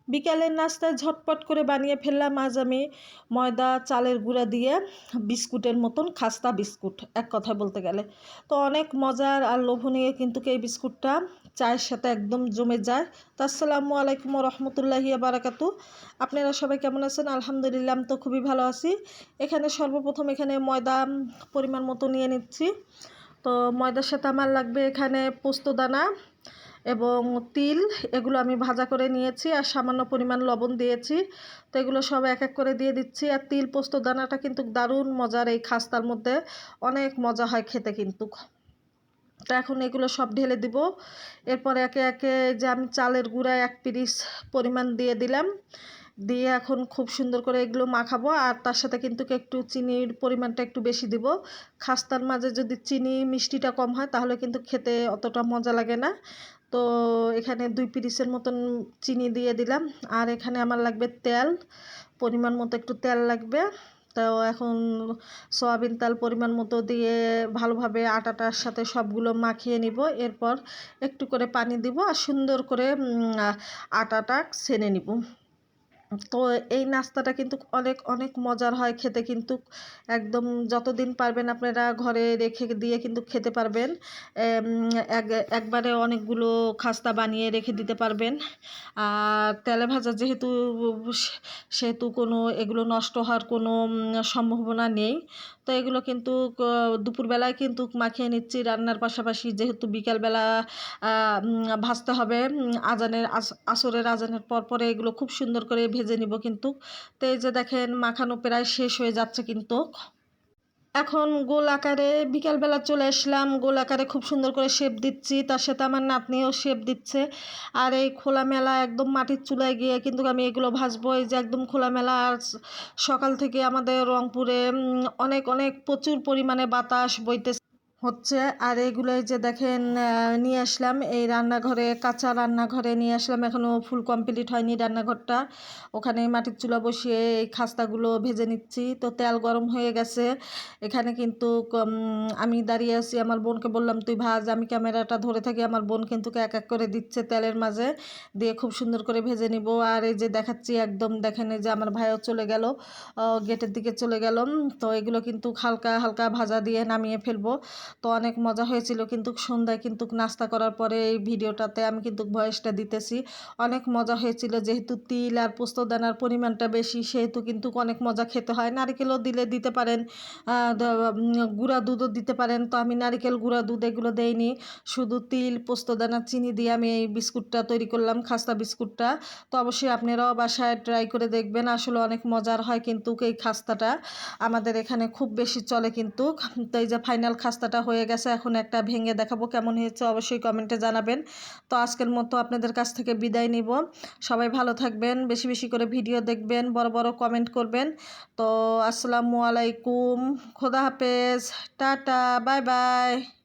বিকালের নাস্তায় ঝটপট করে বানিয়ে ফেললাম আজ আমি ময়দা চালের গুঁড়া দিয়ে বিস্কুটের মতন খাস্তা বিস্কুট, এক কথায় বলতে গেলে। তো অনেক মজার আর লোভনীয় কিন্তু এই বিস্কুটটা চায়ের সাথে একদম জমে যায়। তো আসসালামু আলাইকুম রহমতুল্লাহি বারাকাতু। আপনারা সবাই কেমন আছেন? আলহামদুলিল্লাহ, আমি তো খুবই ভালো আছি। এখানে সর্বপ্রথম ময়দা পরিমাণ মতো নিয়ে নিচ্ছি। তো ময়দার সাথে আমার লাগবে এখানে পোস্তদানা এবং তিল, এগুলো আমি ভাজা করে নিয়েছি আর সামান্য পরিমাণ লবণ দিয়েছি। তো এগুলো সব এক এক করে দিয়ে দিচ্ছি। আর তিল পোস্ত দানাটা কিন্তু দারুণ মজার, এই খাস্তার মধ্যে অনেক মজা হয় খেতে কিন্তু। তো এখন এগুলো সব ঢেলে দিব। এরপরে একে একে যে আমি চালের গুঁড়া 1 পিরিচ পরিমাণ দিয়ে দিলাম, দিয়ে এখন খুব সুন্দর করে এগুলো মাখাবো। আর তার সাথে কিন্তু একটু চিনির পরিমাণটা একটু বেশি দিব। খাস্তার মাঝে যদি চিনি মিষ্টিটা কম হয় তাহলে কিন্তু খেতে অতটা মজা লাগে না। তো এখানে 2 পিরিচের মতন চিনি দিয়ে দিলাম। আর এখানে আমার লাগবে তেল, পরিমাণ মতো একটু তেল লাগবে। তো এখন সয়াবিন তেল পরিমাণ মতো দিয়ে ভালোভাবে আটাটার সাথে সবগুলো মাখিয়ে নিব। এরপর একটু করে পানি দিব আর সুন্দর করে আটাটা ছেনে নিব। তো এই নাস্তাটা কিন্তু অনেক অনেক মজার হয় খেতে কিন্তু। একদম যতদিন পারবেন আপনারা ঘরে রেখে দিয়ে কিন্তু খেতে পারবেন। একবারে অনেকগুলো খাস্তা বানিয়ে রেখে দিতে পারবেন। আর তেলে ভাজা যেহেতু, সেহেতু কোনো এগুলো নষ্ট হওয়ার কোনো সম্ভাবনা নেই। তো এগুলো কিন্তু দুপুরবেলায় কিন্তু মাখিয়ে নিচ্ছি রান্নার পাশাপাশি, যেহেতু বিকালবেলা ভাজতে হবে। আসরের আজানের পরে এগুলো খুব সুন্দর করে ভেজে নিব কিন্তু। তো এই যে দেখেন মাখানো প্রায় শেষ হয়ে যাচ্ছে কিন্তু। এখন গোল আকারে বিকালবেলা চলে আসলাম, গোল আকারে খুব সুন্দর করে শেপ দিচ্ছি। তার সাথে আমার নাতনিও শেপ দিচ্ছে। আর এই খোলামেলা একদম মাটির চুলায় গিয়ে কিন্তু আমি এগুলো ভাজবো। এই যে একদম খোলামেলা। আর সকাল থেকে আমাদের রংপুরে অনেক অনেক প্রচুর পরিমাণে বাতাস বইতেছে হচ্ছে। আর এইগুলোই যে দেখেন নিয়ে আসলাম এই রান্নাঘরে, কাঁচা রান্নাঘরে নিয়ে আসলাম। এখনও ফুল কমপ্লিট হয়নি রান্নাঘরটা। ওখানে মাটির চুলা বসিয়ে এই খাস্তাগুলো ভেজে নিচ্ছি। তো তেল গরম হয়ে গেছে। এখানে কিন্তু আমি দাঁড়িয়ে আছি, আমার বোনকে বললাম তুই ভাজ, আমি ক্যামেরাটা ধরে থাকি। আমার বোন কিন্তু এক এক করে দিচ্ছে তেলের মাঝে, দিয়ে খুব সুন্দর করে ভেজে নিব। আর এই যে দেখাচ্ছি একদম দেখেন, এই যে আমার ভাইও চলে গেল, গেটের দিকে চলে গেল। তো এগুলো কিন্তু হালকা হালকা ভাজা দিয়ে নামিয়ে ফেলবো। তো অনেক মজা হয়েছিল কিন্তু সন্ধ্যায় কিন্তু নাস্তা করার পরে এই ভিডিওটাতে আমি কিন্তু ভয়েসটা দিতেছি। অনেক মজা হয়েছিল, যেহেতু তিল আর পোস্তদানার পরিমাণটা বেশি সেহেতু কিন্তু অনেক মজা খেতে হয়। নারকেলও দিতে পারেন, গুঁড়া দুধও দিতে পারেন। তো আমি নারকেল গুঁড়া দুধ এগুলো দেইনি, শুধু তিল পোস্তদানা চিনি দিয়ে আমি এই বিস্কুটটা তৈরি করলাম, খাস্তা বিস্কুটটা। তো অবশ্যই আপনারাও বাসায় ট্রাই করে দেখবেন, আসলে অনেক মজার হয় কিন্তু এই খাস্তাটা। আমাদের এখানে খুব বেশি চলে কিন্তু। তো এই যে ফাইনাল খাস্তাটা হয়ে গেছে, এখন একটা ভেঙে দেখাবো কেমন হয়েছে, অবশ্যই কমেন্টে জানাবেন। তো আজকের মতো আপনাদের কাছ থেকে বিদায় নিব। সবাই ভালো থাকবেন, বেশি বেশি করে ভিডিও দেখবেন, বড় বড় কমেন্ট করবেন। তো আসসালামু আলাইকুম, খোদা হাফেজ, টাটা, বাই বাই।